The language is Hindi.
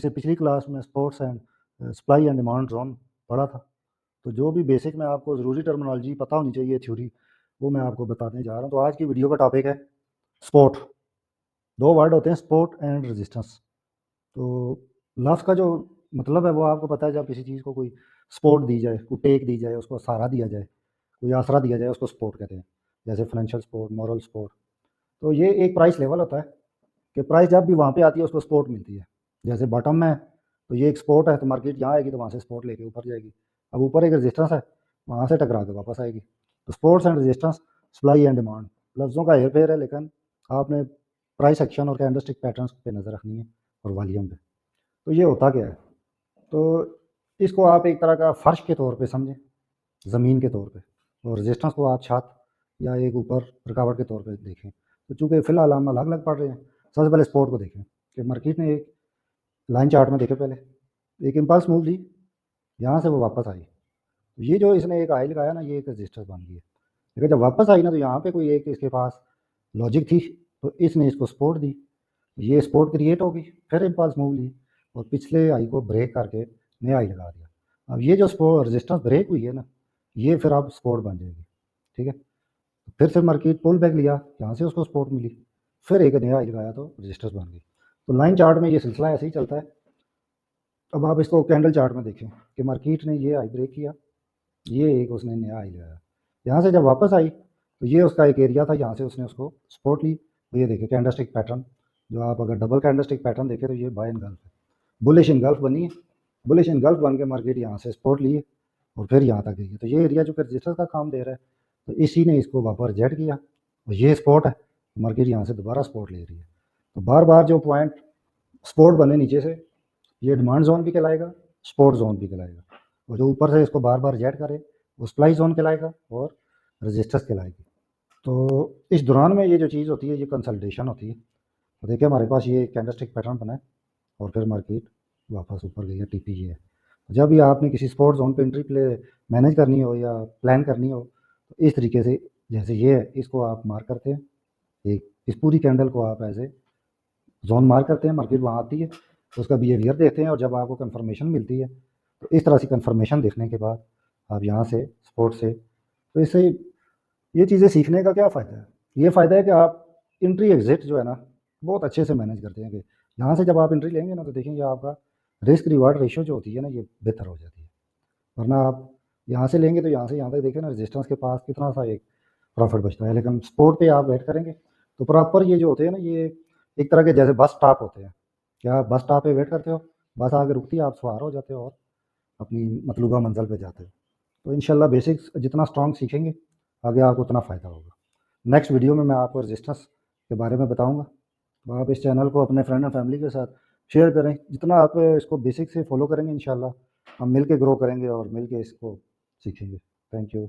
इससे पिछली क्लास में sports and supply and demand zone पढ़ा था। तो जो भी बेसिक में आपको ज़रूरी टर्मिनोलॉजी पता होनी चाहिए थ्योरी, वो मैं आपको बताने जा रहा हूँ। तो आज की वीडियो का टॉपिक है स्पोर्ट। 2 वर्ड होते हैं, स्पोर्ट एंड रेजिस्टेंस। तो लफ्ज़ का जो मतलब है वो आपको पता है, जब किसी चीज़ को कोई सपोर्ट दी जाए, कोई टेक दी जाए, उसको सहारा दिया जाए, कोई आसरा दिया जाए, उसको सपोर्ट कहते हैं। जैसे फाइनेंशियल सपोर्ट, मॉरल सपोर्ट। तो ये एक प्राइस लेवल होता है कि प्राइस जब भी वहाँ पे आती है उसको सपोर्ट मिलती है। जैसे बॉटम में तो ये एक सपोर्ट है, तो मार्केट यहाँ आएगी तो वहाँ से सपोर्ट लेके ऊपर जाएगी। अब ऊपर एक रेजिस्टेंस है, वहाँ से टकरा के वापस आएगी। तो supports and resistance, supply and demand, लफ्ज़ों का हेर फेर है, लेकिन आपने प्राइस एक्शन और कैंडलस्टिक पैटर्न्स पे नज़र रखनी है और वॉल्यूम पे। तो ये होता क्या है? तो इसको आप एक तरह का फर्श के तौर पे समझें, ज़मीन के तौर पे, और रेजिस्टेंस को आप छत या एक ऊपर रुकावट के तौर पे देखें। तो चूँकि फ़िलहाल हम अलग-अलग पढ़ रहे हैं, सबसे पहले सपोर्ट को देखें कि मार्केट ने एक लाइन चार्ट में देखें पहले, एक इम्पल्स मूव ली, यहाँ से वो वापस आई। तो ये जो इसने एक हाई लगाया ना, ये एक रेजिस्टेंस बन गई है। लेकिन जब वापस आई ना, तो यहाँ पे कोई एक इसके पास लॉजिक थी, तो इसने इसको सपोर्ट दी, ये सपोर्ट क्रिएट होगी, फिर इम्पल्स मूव ली और पिछले हाई को ब्रेक करके नया हाई लगा दिया। अब ये जो सपोर्ट रेजिस्टेंस ब्रेक हुई है ना, ये फिर अब सपोर्ट बन जाएगी, ठीक है। फिर से मार्केट पुल बैक लिया, यहाँ से उसको सपोर्ट मिली, फिर एक नया हाई लगाया तो रेजिस्टेंस बन गई। तो लाइन चार्ट में ये सिलसिला ऐसे ही चलता है। अब आप इसको कैंडल चार्ट में देखें कि मार्केट ने ये हाई ब्रेक किया, ये एक उसने नया हाई लगाया, यहाँ से जब वापस आई तो ये उसका एक एरिया था, यहाँ से उसने उसको सपोर्ट ली। तो ये देखिए कैंडलस्टिक पैटर्न, जो आप अगर डबल कैंडलस्टिक पैटर्न देखें तो ये बाय इनगल्फ है, बुलिश इनगल्फ बनी है। बुलिश इनगल्फ बन के मार्केट यहाँ से सपोर्ट लिए और फिर यहाँ तक गई है। तो ये एरिया जो कि रजिस्टर का काम दे रहा है, तो इसी ने इसको वापस रिजेक्ट किया और ये सपोर्ट है, मार्केट यहाँ से दोबारा सपोर्ट ले रही है। तो बार बार जो पॉइंट सपोर्ट बने नीचे से, ये डिमांड जोन भी कहलाएगा, सपोर्ट जोन भी कहलाएगा, और जो ऊपर से इसको बार बार रिजेक्ट करे वो सप्लाई जोन कहलाएगा और रजिस्टर्स कहलाएगी। तो इस दौरान में ये जो चीज़ होती है, ये कंसल्टेशन होती है। तो देखिए हमारे पास ये कैंडलस्टिक पैटर्न बना है और फिर मार्केट वापस ऊपर गई है, टीपी ये है। जब भी आपने किसी स्पोर्ट जोन पे एंट्री प्ले मैनेज करनी हो या प्लान करनी हो, तो इस तरीके से, जैसे ये है, इसको आप मार्क करते हैं, एक इस पूरी कैंडल को आप ऐसे जोन मार्क करते हैं, मार्केट वहाँ आती है तो उसका बिहेवियर देखते हैं, और जब आपको कंफर्मेशन मिलती है तो इस तरह से कंफर्मेशन देखने के बाद आप यहाँ से सपोर्ट से, तो इससे ये चीज़ें सीखने का क्या फ़ायदा है? ये फ़ायदा है कि आप एंट्री एग्ज़िट जो है ना, बहुत अच्छे से मैनेज करते हैं कि यहाँ से जब आप एंट्री लेंगे ना, तो देखेंगे आपका रिस्क रिवार्ड रेशियो जो होती है ना, ये बेहतर हो जाती है। वरना आप यहाँ से लेंगे तो यहाँ से यहाँ तक देखें ना, रेजिस्टेंस के पास कितना सा एक प्रॉफिट बचता है, लेकिन सपोर्ट पे आप वेट करेंगे तो प्रॉपर ये जो होते हैं ना, ये एक तरह के जैसे बस स्टॉप होते हैं। क्या आप बस स्टॉप पे वेट करते हो, बस आके रुकती है, आप सवार हो जाते हो और अपनी मतलूबा मंजिल पे जाते हो। तो इंशाल्लाह बेसिक्स जितना स्ट्रॉन्ग सीखेंगे, आगे आपको उतना फ़ायदा होगा। नेक्स्ट वीडियो में मैं आपको रेजिस्टेंस के बारे में बताऊँगा। तो आप इस चैनल को अपने फ्रेंड एंड फैमिली के साथ शेयर करें। जितना आप इसको बेसिक से फॉलो करेंगे, इंशाल्लाह हम मिल के ग्रो करेंगे और मिल के इसको सीखेंगे। Thank you.